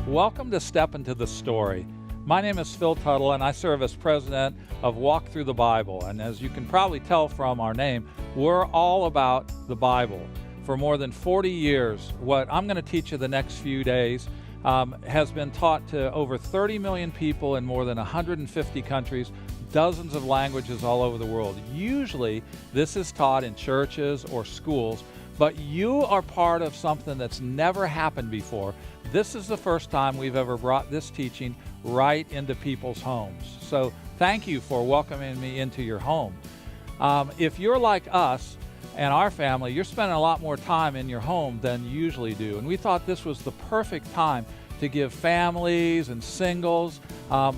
Welcome to Step Into the Story. My name is Phil Tuttle, and I serve as president of Walk Through the Bible. And as you can probably tell from our name, we're all about the Bible. For more than 40 years, what I'm going to teach you the next few days has been taught to over 30 million people in more than 150 countries, dozens of languages all over the world. Usually, this is taught in churches or schools, but you are part of something that's never happened before. This is the first time we've ever brought this teaching right into people's homes. So thank you for welcoming me into your home. If you're like us and our family, you're spending a lot more time in your home than you usually do. And we thought this was the perfect time to give families and singles,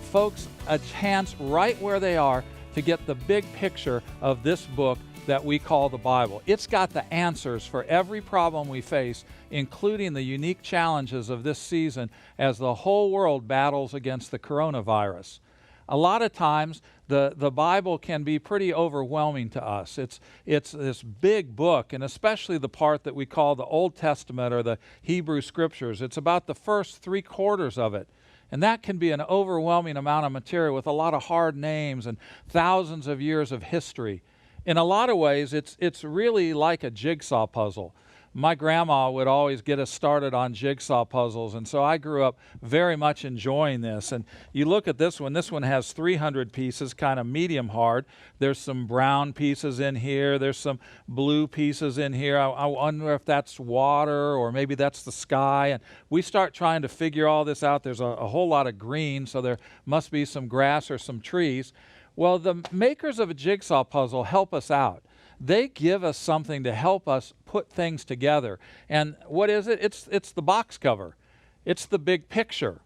folks, a chance right where they are to get the big picture of this book that we call the Bible. It's got the answers for every problem we face, including the unique challenges of this season as the whole world battles against the coronavirus. A lot of times, the Bible can be pretty overwhelming to us. It's this big book, and especially the part that we call the Old Testament or the Hebrew Scriptures. It's about the first 3/4 of it. And that can be an overwhelming amount of material with a lot of hard names and thousands of years of history. In a lot of ways, it's really like a jigsaw puzzle. My grandma would always get us started on jigsaw puzzles, and so I grew up very much enjoying this. And you look at this one has 300 pieces, kind of medium hard. There's some brown pieces in here. There's some blue pieces in here. I wonder if that's water or maybe that's the sky. And we start trying to figure all this out. There's a whole lot of green, so there must be some grass or some trees. Well, the makers of a jigsaw puzzle help us out. They give us something to help us put things together. And what is it? It's the box cover. It's the big picture.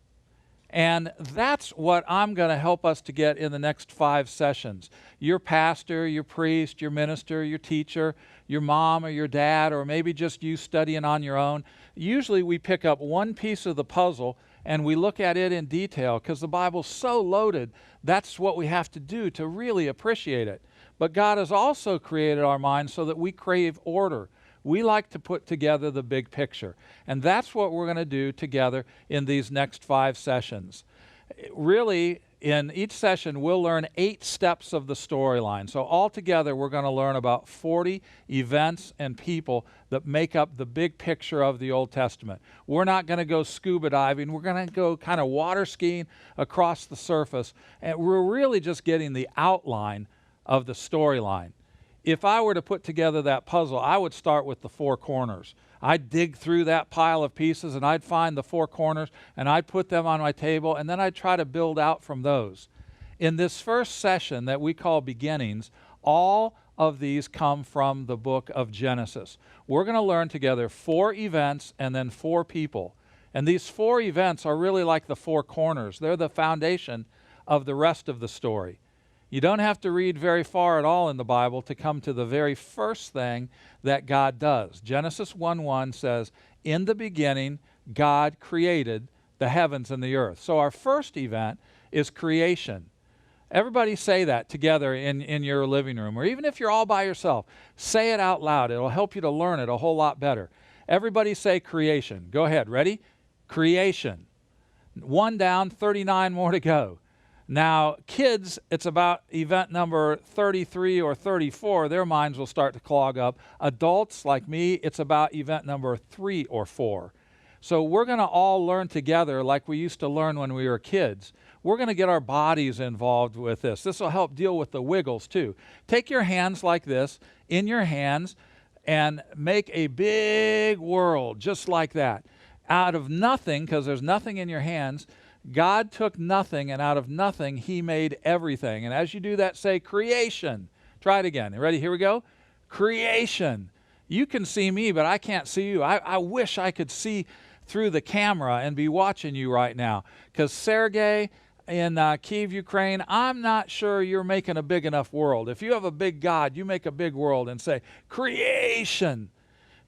And that's what I'm going to help us to get in the next 5 sessions. Your pastor, your priest, your minister, your teacher, your mom or your dad, or maybe just you studying on your own. Usually we pick up one piece of the puzzle and we look at it in detail because the Bible's so loaded. That's what we have to do to really appreciate it. But God has also created our minds so that we crave order. We like to put together the big picture. And that's what we're going to do together in these next 5 sessions. Really, in each session, we'll learn 8 steps of the storyline. So altogether, we're going to learn about 40 events and people that make up the big picture of the Old Testament. We're not going to go scuba diving. We're going to go kind of water skiing across the surface. And we're really just getting the outline of the storyline. If I were to put together that puzzle, I would start with the 4 corners. I'd dig through that pile of pieces and I'd find the 4 corners and I'd put them on my table and then I'd try to build out from those. In this first session that we call Beginnings, all of these come from the book of Genesis. We're going to learn together 4 events and then 4 people. And these 4 events are really like the 4 corners. They're the foundation of the rest of the story. You don't have to read very far at all in the Bible to come to the very first thing that God does. Genesis 1:1 says, "In the beginning, God created the heavens and the earth." So our first event is creation. Everybody say that together in your living room, or even if you're all by yourself, say it out loud. It'll help you to learn it a whole lot better. Everybody say creation. Go ahead. Ready? Creation. 1 down, 39 more to go. Now, kids, it's about event number 33 or 34. Their minds will start to clog up. Adults, like me, it's about event number 3 or 4. So we're going to all learn together like we used to learn when we were kids. We're going to get our bodies involved with this. This will help deal with the wiggles, too. Take your hands like this, in your hands, and make a big world, just like that. Out of nothing, because there's nothing in your hands, God took nothing, and out of nothing, He made everything. And as you do that, say creation. Try it again. You ready? Here we go. Creation. You can see me, but I can't see you. I wish I could see through the camera and be watching you right now. Because Sergey in Kyiv, Ukraine, I'm not sure you're making a big enough world. If you have a big God, you make a big world and say, creation.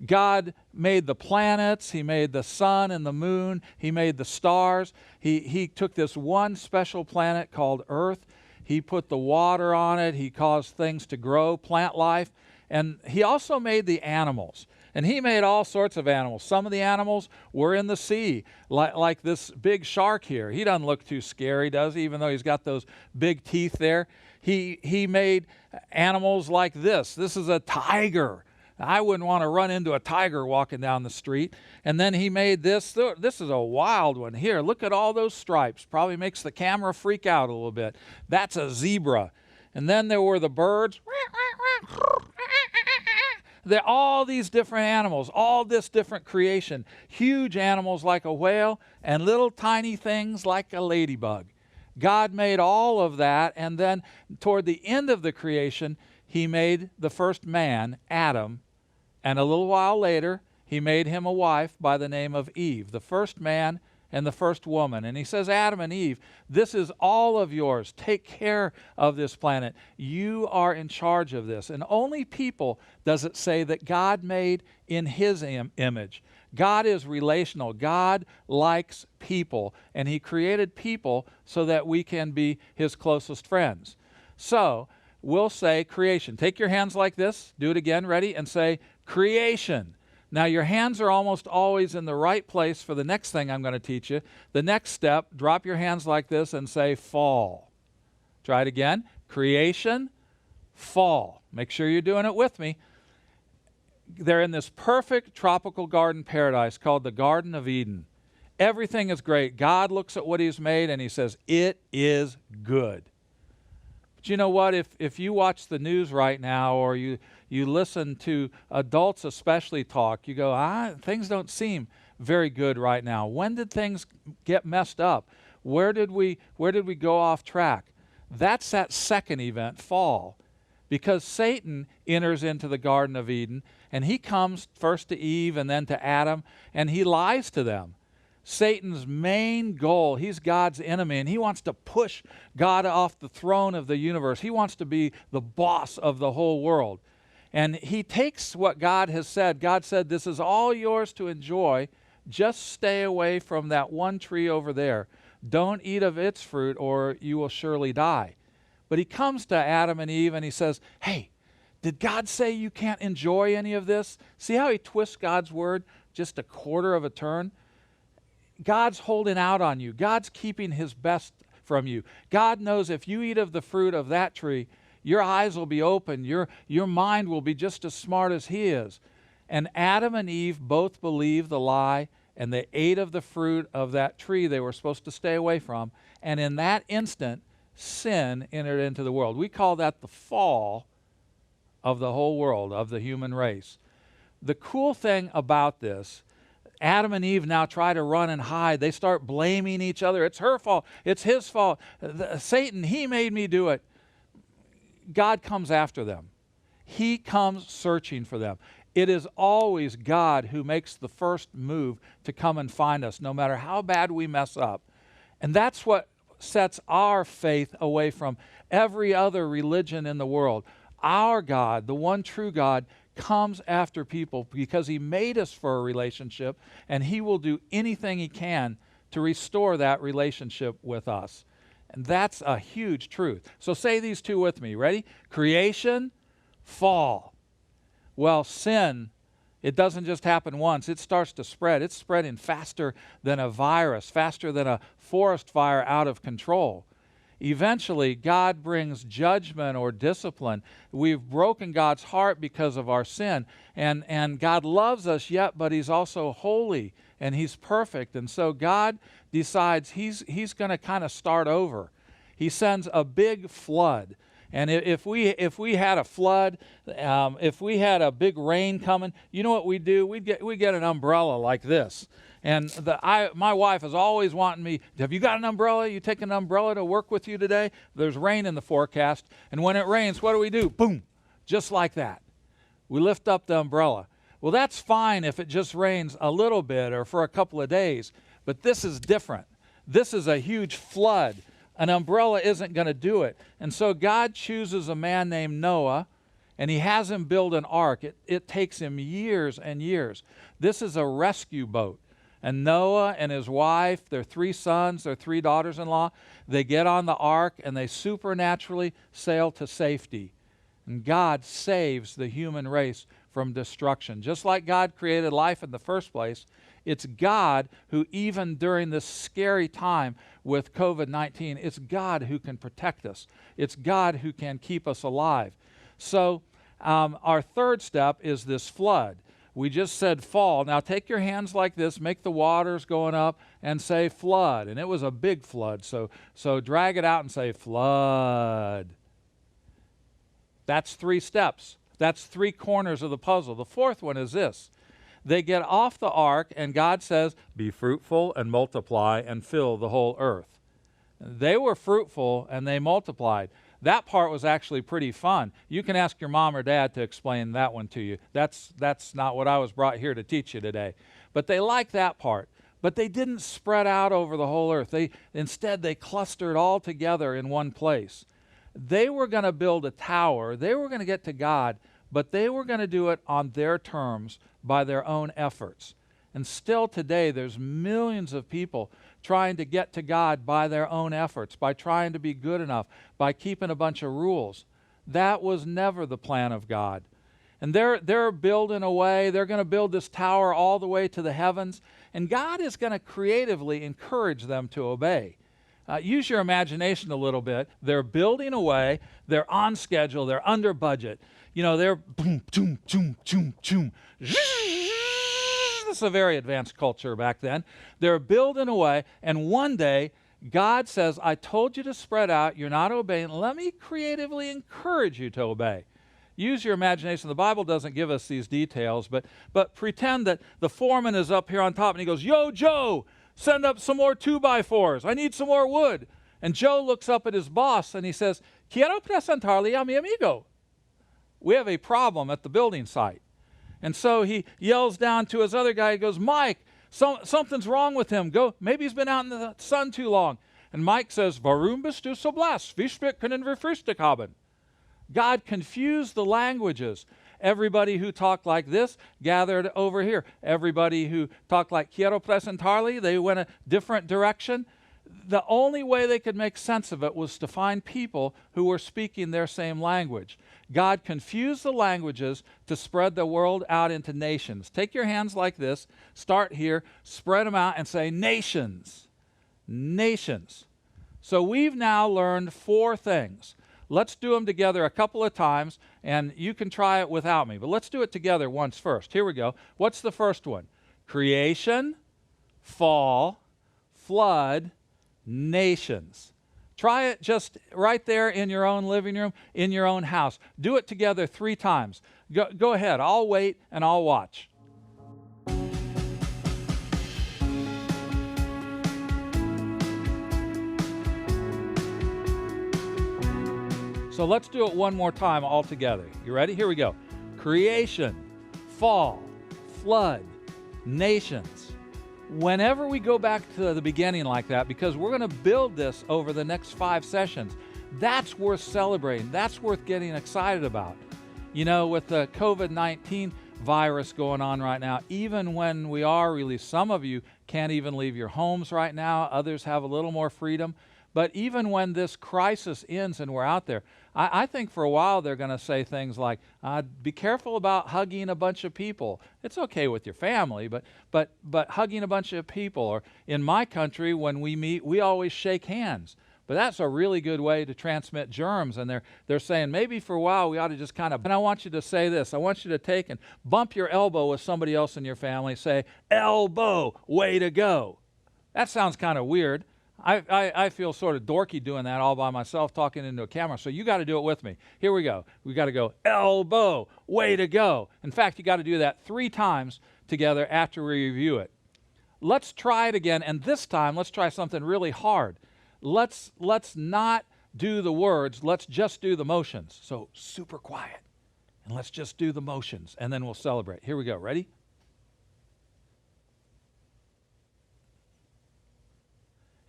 God made the planets, He made the sun and the moon, He made the stars. He took this one special planet called Earth. He put the water on it. He caused things to grow, plant life. And He also made the animals. And he made all sorts of animals. Some of the animals were in the sea, like this big shark here. He doesn't look too scary, does he, even though he's got those big teeth there? He made animals like this. This is a tiger. I wouldn't want to run into a tiger walking down the street. And then he made this. This is a wild one here. Look at all those stripes. Probably makes the camera freak out a little bit. That's a zebra. And then there were the birds. They're all these different animals, all this different creation. Huge animals like a whale and little tiny things like a ladybug. God made all of that, and then toward the end of the creation, he made the first man, Adam, and a little while later, he made him a wife by the name of Eve, the first man and the first woman. And he says, Adam and Eve, this is all of yours. Take care of this planet. You are in charge of this. And only people does it say that God made in his image. God is relational. God likes people, and he created people so that we can be his closest friends. So we'll say creation. Take your hands like this. Do it again. Ready? And say creation. Now your hands are almost always in the right place for the next thing I'm going to teach you. The next step, drop your hands like this and say fall. Try it again. Creation, fall. Make sure you're doing it with me. They're in this perfect tropical garden paradise called the Garden of Eden. Everything is great. God looks at what he's made and he says, it is good. But you know what? If you watch the news right now, or you listen to adults especially talk, you go, things don't seem very good right now. When did things get messed up? Where did we go off track? That's that second event, fall. Because Satan enters into the Garden of Eden, and he comes first to Eve and then to Adam, and he lies to them. Satan's main goal, he's God's enemy, and he wants to push God off the throne of the universe. He wants to be the boss of the whole world. And he takes what God has said. God said, this is all yours to enjoy. Just stay away from that one tree over there. Don't eat of its fruit, or you will surely die. But he comes to Adam and Eve and he says, hey, did God say you can't enjoy any of this? See how he twists God's word just a quarter of a turn? God's holding out on you. God's keeping his best from you. God knows if you eat of the fruit of that tree, your eyes will be open. Your mind will be just as smart as he is. And Adam and Eve both believed the lie, and they ate of the fruit of that tree they were supposed to stay away from. And in that instant, sin entered into the world. We call that the fall of the whole world, of the human race. The cool thing about this, Adam and Eve now try to run and hide. They start blaming each other. It's her fault. It's his fault. Satan, he made me do it. God comes after them. He comes searching for them. It is always God who makes the first move to come and find us, no matter how bad we mess up. And that's what sets our faith away from every other religion in the world. Our God, the one true God, comes after people because he made us for a relationship, and he will do anything he can to restore that relationship with us. And that's a huge truth. So say these two with me. Ready? Creation, fall. Well, sin, it doesn't just happen once. It starts to spread. It's spreading faster than a virus, faster than a forest fire out of control. Eventually, God brings judgment or discipline. We've broken God's heart because of our sin. And God loves us yet, but he's also holy and he's perfect. And so God decides he's going to kind of start over. He sends a big flood. And if we had a flood, if we had a big rain coming, you know what we'd do? We'd get an umbrella like this. And my wife is always wanting me, have you got an umbrella? You take an umbrella to work with you today? There's rain in the forecast. And when it rains, what do? Boom, just like that. We lift up the umbrella. Well, that's fine if it just rains a little bit or for a couple of days. But this is different. This is a huge flood. An umbrella isn't going to do it. And so God chooses a man named Noah, and he has him build an ark. It takes him years and years. This is a rescue boat. And Noah and his wife, their 3 sons, their 3 daughters-in-law, they get on the ark and they supernaturally sail to safety. And God saves the human race from destruction. Just like God created life in the first place, it's God who, even during this scary time with COVID-19, it's God who can protect us. It's God who can keep us alive. So our third step is this flood. We just said fall. Now take your hands like this, make the waters going up, and say flood. And it was a big flood, so drag it out and say flood. That's 3 steps. That's 3 corners of the puzzle. The fourth one is this. They get off the ark, and God says, be fruitful and multiply and fill the whole earth. They were fruitful and they multiplied. That part was actually pretty fun. You can ask your mom or dad to explain that one to you. That's not what I was brought here to teach you today. But they liked that part. But they didn't spread out over the whole earth. Instead, they clustered all together in one place. They were going to build a tower. They were going to get to God, but they were going to do it on their terms by their own efforts. And still today, there's millions of people trying to get to God by their own efforts, by trying to be good enough, by keeping a bunch of rules. That was never the plan of God. And they're building away. They're going to build this tower all the way to the heavens. And God is going to creatively encourage them to obey. Use your imagination a little bit. They're building away. They're on schedule. They're under budget. You know, they're boom, boom, boom, boom, boom. This is a very advanced culture back then. They're building away, and one day, God says, I told you to spread out. You're not obeying. Let me creatively encourage you to obey. Use your imagination. The Bible doesn't give us these details, but pretend that the foreman is up here on top, and he goes, Yo, Joe, send up some more 2x4s. I need some more wood. And Joe looks up at his boss, and he says, Quiero presentarle a mi amigo. We have a problem at the building site. And so he yells down to his other guy. He goes, Mike, something's wrong with him. Go, maybe he's been out in the sun too long. And Mike says, Warum bist du so blass? Wie spät können wir Frühstück haben? God confused the languages. Everybody who talked like this gathered over here. Everybody who talked like quiero presentarle, they went a different direction. The only way they could make sense of it was to find people who were speaking their same language. God confused the languages to spread the world out into nations. Take your hands like this, start here, spread them out, and say nations. Nations. So we've now learned 4 things. Let's do them together a couple of times, and you can try it without me. But let's do it together once first. Here we go. What's the first one? Creation, fall, flood, nations. Try it just right there in your own living room, in your own house. Do it together 3 times. Go ahead. I'll wait and I'll watch. So let's do it one more time all together. You ready? Here we go. Creation, fall, flood, nations. Whenever we go back to the beginning like that, because we're going to build this over the next 5 sessions, that's worth celebrating. That's worth getting excited about. You know, with the COVID-19 virus going on right now, even when we are released, some of you can't even leave your homes right now. Others have a little more freedom. But even when this crisis ends and we're out there, I think for a while they're going to say things like, be careful about hugging a bunch of people. It's okay with your family, but hugging a bunch of people. Or in my country, when we meet, we always shake hands. But that's a really good way to transmit germs. And they're saying maybe for a while we ought to just kind of, and I want you to say this. I want you to take and bump your elbow with somebody else in your family. Say, elbow, way to go. That sounds kind of weird. I feel sort of dorky doing that all by myself, talking into a camera. So you got to do it with me. Here we go. We got to go, elbow, way to go. In fact, you got to do that 3 times together after we review it. Let's try it again, and this time let's try something really hard. Let's not do the words. Let's just do the motions. So super quiet, and let's just do the motions, and then we'll celebrate. Here we go. Ready?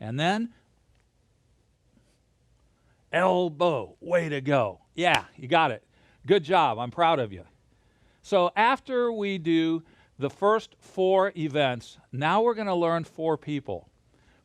And then, elbow, way to go. Yeah, you got it. Good job. I'm proud of you. So after we do the first 4 events, now we're going to learn 4 people.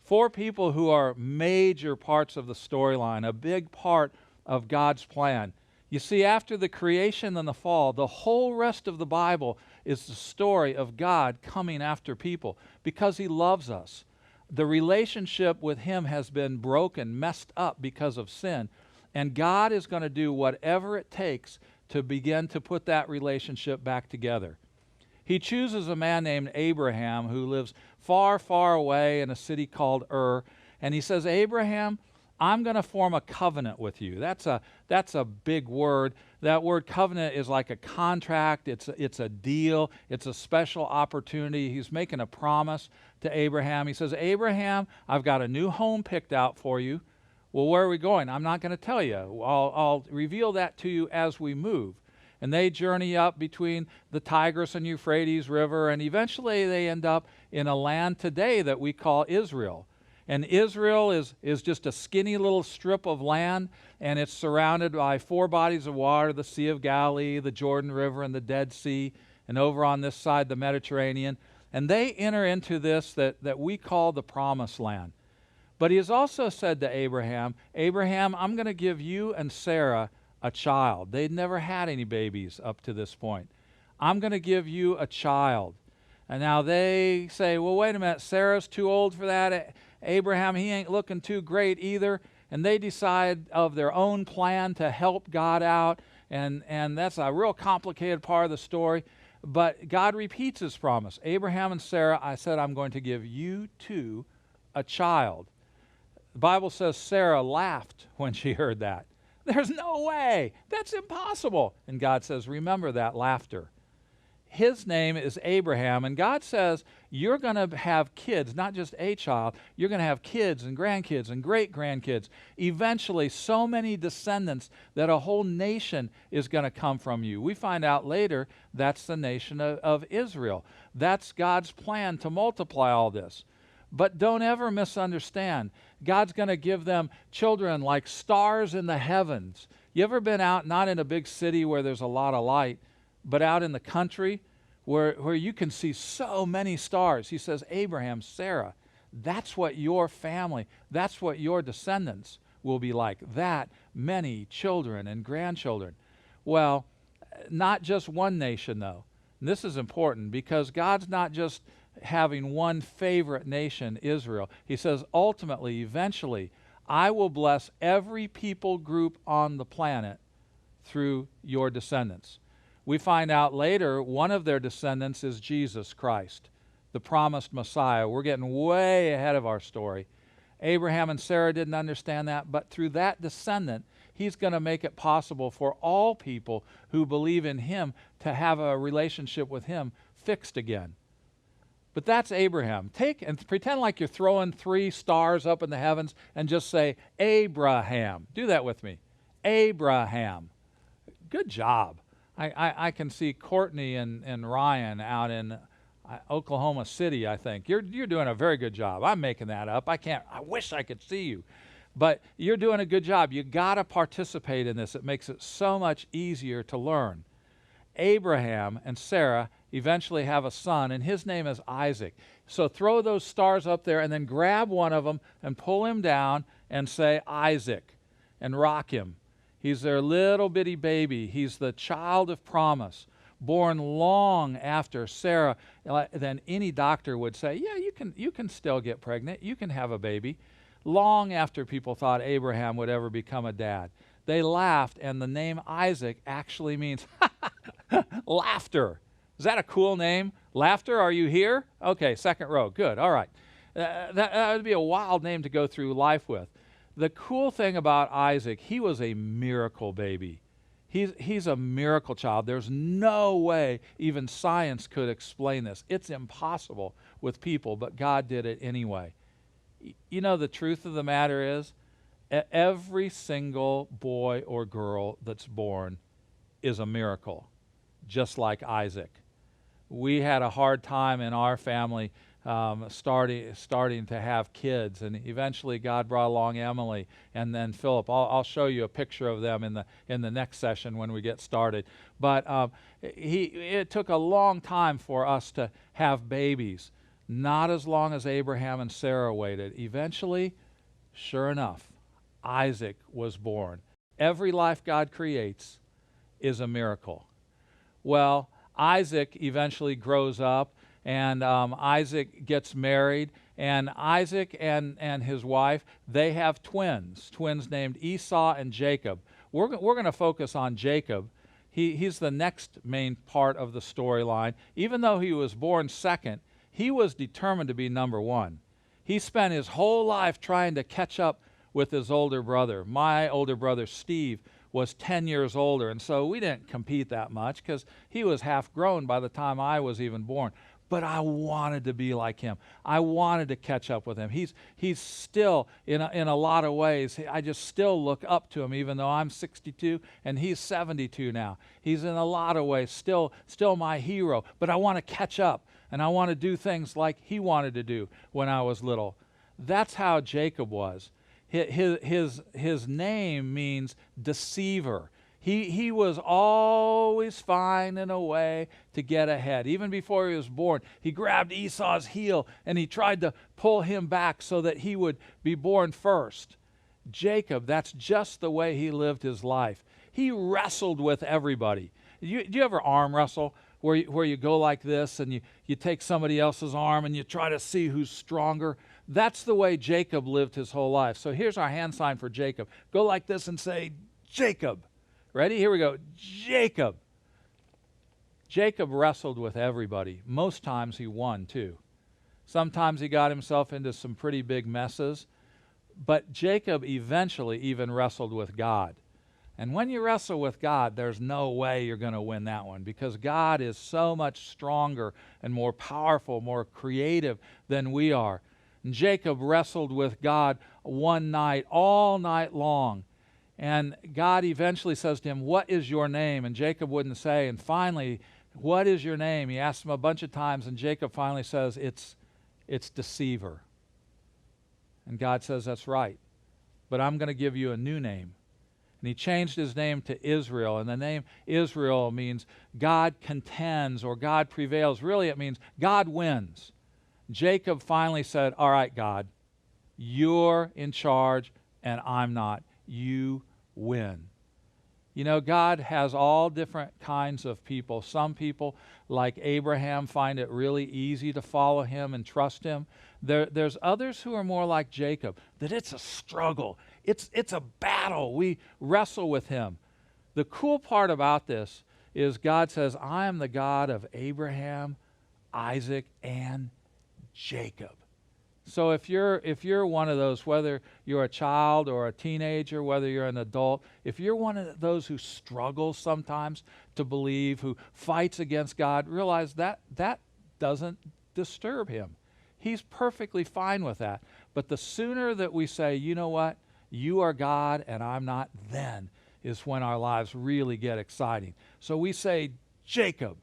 4 people who are major parts of the storyline, a big part of God's plan. You see, after the creation and the fall, the whole rest of the Bible is the story of God coming after people because He loves us. The relationship with Him has been broken, messed up because of sin, and God is going to do whatever it takes to begin to put that relationship back together. He chooses a man named Abraham who lives far, far away in a city called Ur, and He says, Abraham, I'm going to form a covenant with you. That's a big word. That word covenant is like a contract. It's a deal. It's a special opportunity. He's making a promise to Abraham. He says, Abraham, I've got a new home picked out for you. Well, where are we going? I'm not going to tell you. I'll reveal that to you as we move. And they journey up between the Tigris and Euphrates River, and eventually they end up in a land today that we call Israel. And Israel is just a skinny little strip of land, and it's surrounded by 4 bodies of water, the Sea of Galilee, the Jordan River, and the Dead Sea, and over on this side, the Mediterranean. And they enter into this that we call the Promised Land. But He has also said to Abraham, Abraham, I'm going to give you and Sarah a child. They'd never had any babies up to this point. I'm going to give you a child. And now they say, well, wait a minute, Sarah's too old for that. Abraham, he ain't looking too great either. And they decide of their own plan to help God out. And that's a real complicated part of the story. But God repeats His promise. Abraham and Sarah, I said, I'm going to give you two a child. The Bible says Sarah laughed when she heard that. There's no way. That's impossible. And God says, remember that laughter. His name is Abraham, and God says, you're going to have kids, not just a child. You're going to have kids and grandkids and great-grandkids. Eventually, so many descendants that a whole nation is going to come from you. We find out later that's the nation of Israel. That's God's plan to multiply all this. But don't ever misunderstand. God's going to give them children like stars in the heavens. You ever been out, not in a big city where there's a lot of light, but out in the country where you can see so many stars? He says, Abraham, Sarah, that's what your family, that's what your descendants will be like. That many children and grandchildren. Well, not just one nation, though. And this is important because God's not just having one favorite nation, Israel. He says, ultimately, eventually, I will bless every people group on the planet through your descendants. We find out later one of their descendants is Jesus Christ, the promised Messiah. We're getting way ahead of our story. Abraham and Sarah didn't understand that, but through that descendant, He's going to make it possible for all people who believe in Him to have a relationship with Him fixed again. But that's Abraham. Take and pretend like you're throwing 3 stars up in the heavens and just say, Abraham. Do that with me. Abraham. Good job. I can see Courtney and Ryan out in Oklahoma City, I think. You're doing a very good job. I'm making that up. I wish I could see you. But you're doing a good job. You got to participate in this. It makes it so much easier to learn. Abraham and Sarah eventually have a son, and his name is Isaac. So throw those stars up there and then grab one of them and pull him down and say Isaac and rock him. He's their little bitty baby. He's the child of promise, born long after Sarah. Then any doctor would say, yeah, you can still get pregnant. You can have a baby. Long after people thought Abraham would ever become a dad. They laughed, and the name Isaac actually means laughter. Is that a cool name? Laughter, are you here? Okay, second row. Good, all right. That would be a wild name to go through life with. The cool thing about Isaac, he was a miracle baby. He's a miracle child. There's no way even science could explain this. It's impossible with people, but God did it anyway. You know, the truth of the matter is, every single boy or girl that's born is a miracle, just like Isaac. We had a hard time in our family starting to have kids, and eventually God brought along Emily and then Philip. I'll show you a picture of them in the next session when we get started. But it took a long time for us to have babies, not as long as Abraham and Sarah waited. Eventually, sure enough, Isaac was born. Every life God creates is a miracle. Well, Isaac eventually grows up, and Isaac gets married, and Isaac and his wife, they have twins named Esau and Jacob. We're going to focus on Jacob. He's the next main part of the storyline. Even though he was born second, he was determined to be number one. He spent his whole life trying to catch up with his older brother. My older brother, Steve, was 10 years older, and so we didn't compete that much because he was half grown by the time I was even born. But I wanted to be like him. I wanted to catch up with him. He's still, in a lot of ways, I just still look up to him, even though I'm 62 and he's 72 now. He's in a lot of ways still my hero. But I want to catch up, and I want to do things like he wanted to do when I was little. That's how Jacob was. His name means deceiver. He was always finding a way to get ahead. Even before he was born, he grabbed Esau's heel and he tried to pull him back so that he would be born first. Jacob, that's just the way he lived his life. He wrestled with everybody. Do you ever arm wrestle where you go like this and you take somebody else's arm and you try to see who's stronger? That's the way Jacob lived his whole life. So here's our hand sign for Jacob. Go like this and say, Jacob. Ready? Here we go. Jacob. Jacob wrestled with everybody. Most times he won too. Sometimes he got himself into some pretty big messes. But Jacob eventually even wrestled with God. And when you wrestle with God, there's no way you're going to win that one, because God is so much stronger and more powerful, more creative than we are. And Jacob wrestled with God one night, all night long. And God eventually says to him, "What is your name?" And Jacob wouldn't say. And finally, "What is your name?" He asked him a bunch of times, and Jacob finally says, it's deceiver. And God says, "That's right, but I'm going to give you a new name." And he changed his name to Israel. And the name Israel means God contends or God prevails. Really, it means God wins. Jacob finally said, "All right, God, you're in charge and I'm not. You win." You know, God has all different kinds of people. Some people, like Abraham, find it really easy to follow him and trust him. There's others who are more like Jacob, that it's a struggle. It's a battle. We wrestle with him. The cool part about this is God says, "I am the God of Abraham, Isaac, and Jacob." So if you're one of those, whether you're a child or a teenager, whether you're an adult, if you're one of those who struggles sometimes to believe, who fights against God, realize that doesn't disturb him. He's perfectly fine with that. But the sooner that we say, "You know what? You are God and I'm not," then is when our lives really get exciting. So we say, Jacob.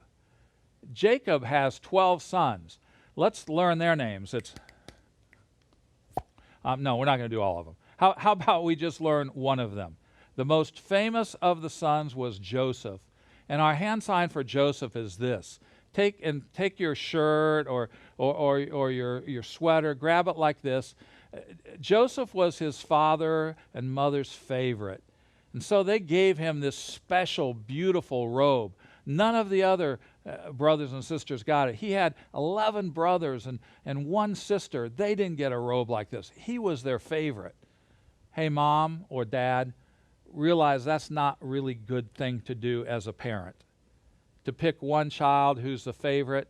Jacob has 12 sons. Let's learn their names. No, we're not going to do all of them. How about we just learn one of them? The most famous of the sons was Joseph. And our hand sign for Joseph is this. Take your shirt or your sweater, grab it like this. Joseph was his father and mother's favorite. And so they gave him this special, beautiful robe. None of the other brothers and sisters got it. He had 11 brothers and one sister. They didn't get a robe like this. He was their favorite. Hey, mom or dad, realize that's not a really good thing to do as a parent. To pick one child who's the favorite.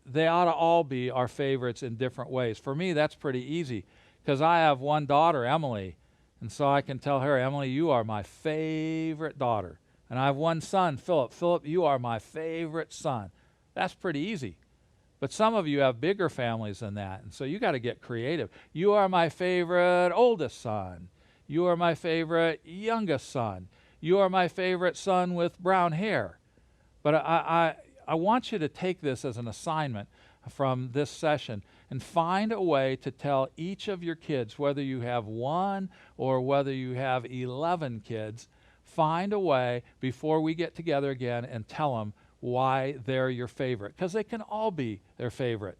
They ought to all be our favorites in different ways. For me, that's pretty easy because I have one daughter, Emily, and so I can tell her, "Emily, you are my favorite daughter." And I have one son, Philip. "Philip, you are my favorite son." That's pretty easy. But some of you have bigger families than that, and so you got to get creative. "You are my favorite oldest son. You are my favorite youngest son. You are my favorite son with brown hair." But I want you to take this as an assignment from this session and find a way to tell each of your kids, whether you have one or whether you have 11 kids, find a way before we get together again and tell them why they're your favorite, because they can all be their favorite.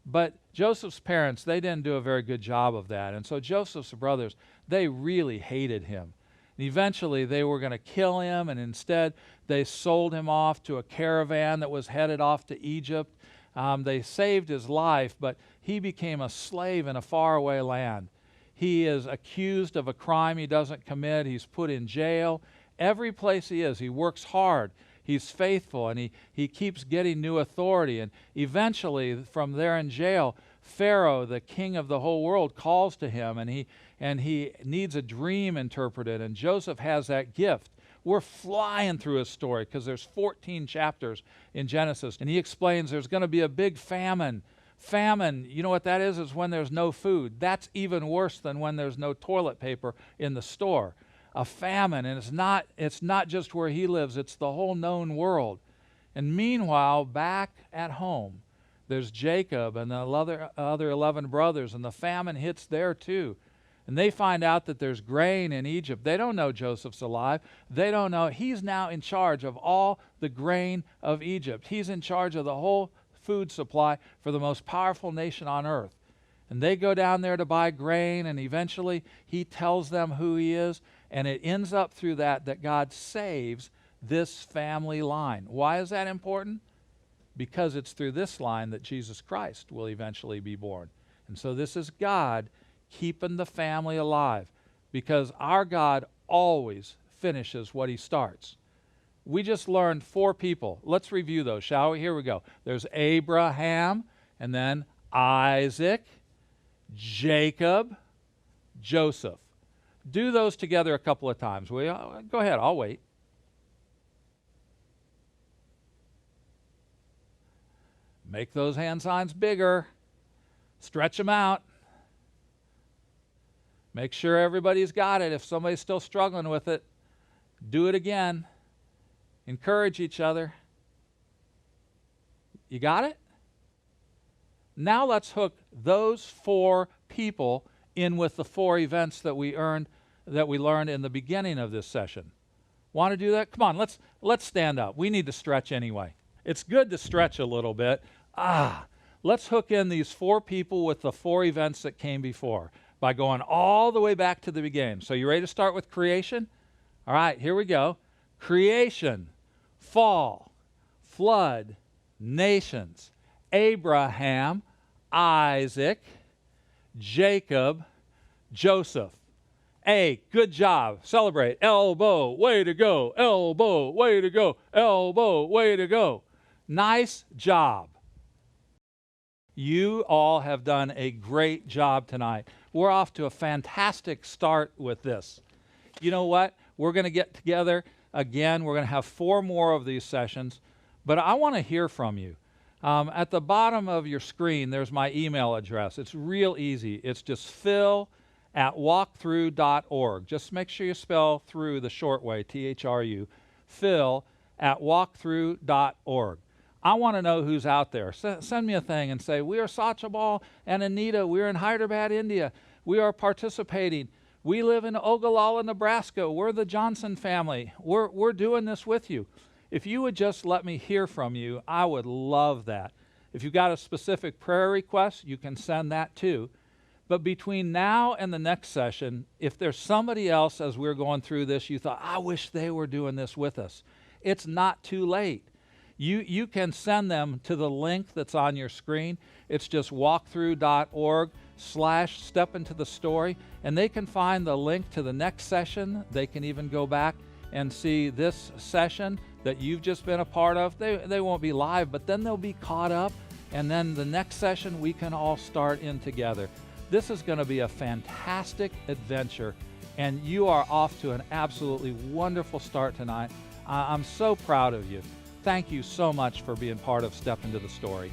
But Joseph's parents, they didn't do a very good job of that. And so Joseph's brothers, they really hated him. And eventually they were going to kill him, and instead they sold him off to a caravan that was headed off to Egypt. They saved his life, but he became a slave in a faraway land. He is accused of a crime he doesn't commit. He's put in jail. Every place he is, he works hard. He's faithful, and he keeps getting new authority. And eventually, from there in jail, Pharaoh, the king of the whole world, calls to him, and he needs a dream interpreted, and Joseph has that gift. We're flying through his story because there's 14 chapters in Genesis, and he explains there's going to be a big famine. Famine, you know what that is when there's no food. That's even worse than when there's no toilet paper in the store. A famine, and it's not just where he lives, it's the whole known world. And meanwhile, back at home, there's Jacob and the other 11 brothers, and the famine hits there too. And they find out that there's grain in Egypt. They don't know Joseph's alive. They don't know. He's now in charge of all the grain of Egypt. He's in charge of the whole food supply for the most powerful nation on earth. And they go down there to buy grain, and eventually he tells them who he is, and it ends up through that God saves this family line. Why is that important? Because it's through this line that Jesus Christ will eventually be born. And so this is God keeping the family alive, because our God always finishes what he starts. We just learned 4 people. Let's review those, shall we? Here we go. There's Abraham, and then Isaac, Jacob, Joseph. Do those together a couple of times. Will you? Go ahead, I'll wait. Make those hand signs bigger. Stretch them out. Make sure everybody's got it. If somebody's still struggling with it, do it again. Encourage each other. You got it? Now let's hook those 4 people in with the 4 events that we learned in the beginning of this session. Want to do that? Come on, let's stand up. We need to stretch anyway. It's good to stretch a little bit. Let's hook in these 4 people with the 4 events that came before by going all the way back to the beginning. So you ready to start with creation? All right, here we go. Creation, fall, flood, nations, Abraham, Isaac, Jacob, Joseph. A, good job. Celebrate. Elbow, way to go. Elbow, way to go. Elbow, way to go. Nice job. You all have done a great job tonight. We're off to a fantastic start with this. You know what? We're going to get together again. We're going to have 4 more of these sessions, but I want to hear from you. At the bottom of your screen, there's my email address. It's real easy. It's just phil@walkthrough.org. Just make sure you spell through the short way, THRU, phil@walkthrough.org. I want to know who's out there. Send me a thing and say, we are Sachabal and Anita. We're in Hyderabad, India. We are participating. We live in Ogallala, Nebraska. We're the Johnson family. We're doing this with you. If you would just let me hear from you, I would love that. If you've got a specific prayer request, you can send that too. But between now and the next session, if there's somebody else as we're going through this, you thought, I wish they were doing this with us, it's not too late. You can send them to the link that's on your screen. It's just walkthrough.org/step into the story, and they can find the link to the next session. They can even go back and see this session that you've just been a part of. They won't be live, but then they'll be caught up, and then the next session we can all start in together. This is going to be a fantastic adventure, and you are off to an absolutely wonderful start tonight. I'm so proud of you. Thank you so much for being part of Step Into the Story.